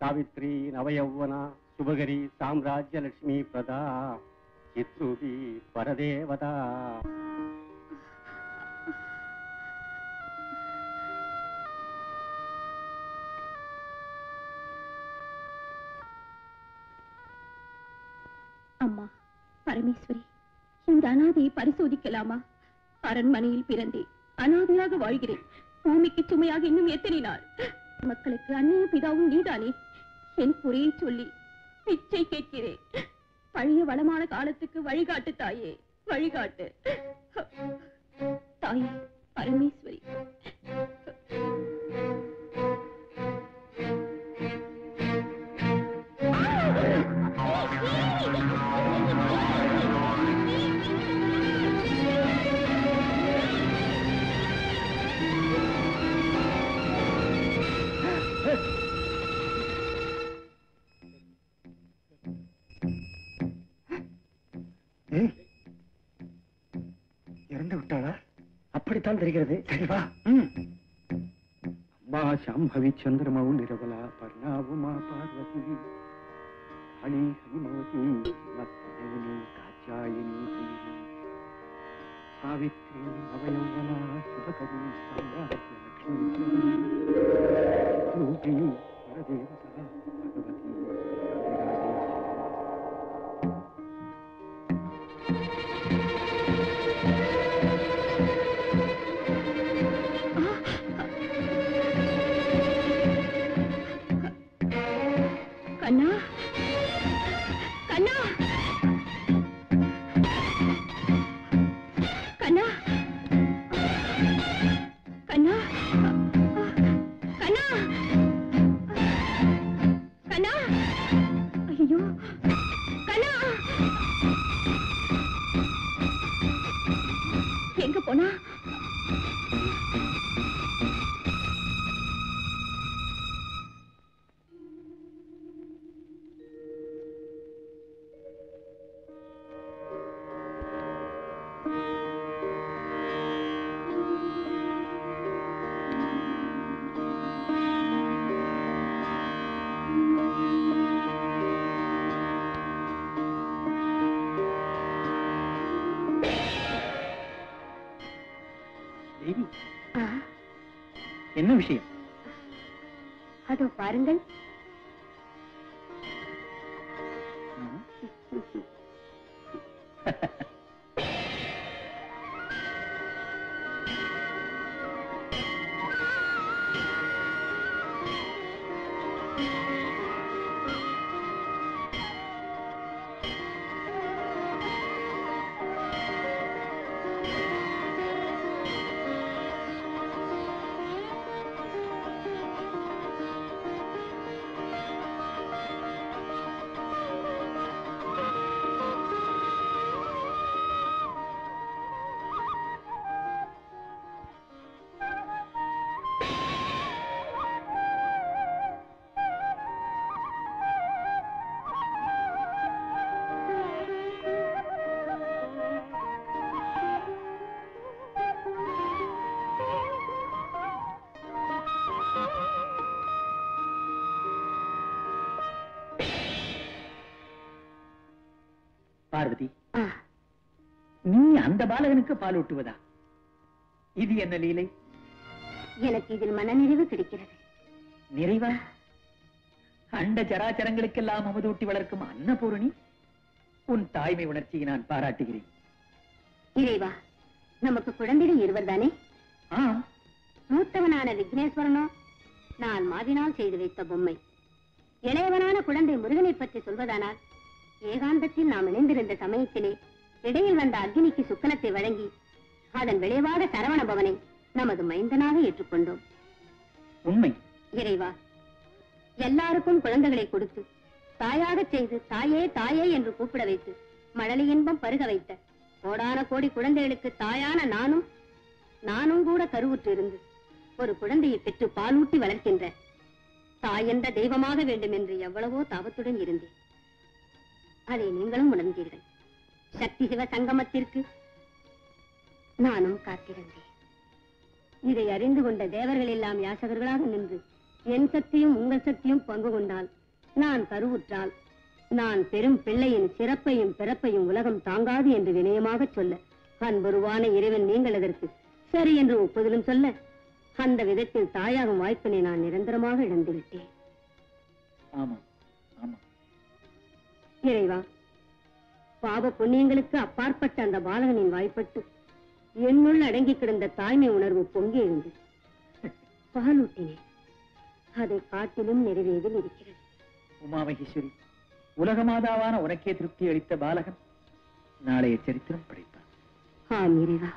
सावित्री नवयौवना शुभगरी साम्राज्य लक्ष्मी प्रदा चित्रूपी परदेवता அம்மா பரமேஸ்வரி, இந்த அனாதையை பரிசோதிக்கலாமா? அரண்மனையில் பிறந்தே அனாதையாக வாழ்கிறேன். பூமிக்கு சுமையாக இன்னும் எத்தனை நாள்? மக்களுக்கு அன்னையும் பிதாவும் நீதானே. என் குறையை சொல்லி பிச்சை கேட்கிறேன். பழைய வளமான காலத்துக்கு வழிகாட்டு தாயே, வழிகாட்டு தாயே பரமேஸ்வரி. இறந்து விட்டாளா? அப்படித்தான் தெரிகிறது. சரிவா. அம்மா சாம்பவி சந்திரமவு நிரவலா பர்ணாவுமா பார்வதி ஹணி ஹனிமவதி மத்தியனி காச்சாயினி தீரி சாவித்ரி நவயௌவனா சுபகரி சாம்ராஜ்ய லக்ஷ்மி ரூபி பரதேவதா பகவதி கண்ணா, கண்ணா, கண்ணா, கண்ணா, கண்ணா, கண்ணா, ஐயோ கண்ணா, எங்க போனா? என்ன விஷயம்? அதோ பாருங்கள். பார்வதி, நீ அந்த பாலகனுக்கு பால் ஊட்டுவதா? இது என்ன லீலை? எனக்கு இதில் மனநிறைவு கிடைக்கிறது. நிறைவா? அண்ட சராச்சரங்களுக்கெல்லாம் அமுதூட்டி வளர்க்கும் அன்னபூரணி, உன் தாய்மை உணர்ச்சியை நான் பாராட்டுகிறேன். இறைவா, நமக்கு குழந்தைகள் இருவர் தானே? மூத்தவனான விக்னேஸ்வரனோ நான் மாதினால் செய்து வைத்த பொம்மை. இளையவனான குழந்தை முருகனை பற்றி சொல்வதானால், ஏகாந்தத்தில் நாம் இணைந்திருந்த சமயத்திலே இடையில் வந்த அக்னிக்கு சுக்கலத்தை வழங்கி அதன் விளைவாக சரவண பவனை நமது மைந்தனாக ஏற்றுக்கொண்டோம். உண்மை. இறைவா, எல்லாருக்கும் குழந்தைகளை கொடுத்து தாயாக செய்து தாயே தாயே என்று கூப்பிட வைத்து மழலை இன்பம் பருக வைத்த கோடான கோடி குழந்தைகளுக்கு தாயான நானும் கூட கருவுற்று இருந்து ஒரு குழந்தையை பெற்று பாலூட்டி வளர்க்கின்ற தாய் என்ற தெய்வமாக வேண்டும் என்று எவ்வளவோ தாபத்துடன் இருந்தேன். அதை நீங்களும் உணர்ந்தீர்கள். சக்தி சிவ சங்கமத்திற்கு நானும் காத்திருந்தேன். இதை அறிந்து கொண்ட தேவர்கள் எல்லாம் யாசகர்களாக நின்று என் சக்தியும் உங்கள் சக்தியும் பங்கு கொண்டால், நான் கருவுற்றால், நான் பெரும் பிள்ளையின் சிறப்பையும் பிறப்பையும் உலகம் தாங்காது என்று வினயமாக சொல்ல, அன்புருவான இறைவன் நீங்கள் அதற்கு சரி என்று ஒப்புதலும் சொல்ல, அந்த விதத்தில் தாயாகும் வாய்ப்பினை நான் நிரந்தரமாக இழந்து விட்டேன். ஆமா ஆமா. இறைவா, பாவ புண்ணியங்களுக்கு அப்பாற்பட்ட அந்த பாலகனின் வாய்ப்பட்டு என்னுள் அடங்கி கிடந்த தாய்மை உணர்வு பொங்கி எழுந்து பாலூட்டினேன். அதை காட்டிலும் நிறைவேறில் இருக்கிறது. உமா மகேஸ்வரி, உலகமாதாவான உனக்கே திருப்தி அளித்த பாலகன் நாளைய சரித்திரம் படைப்பார். ஆம் இறைவா.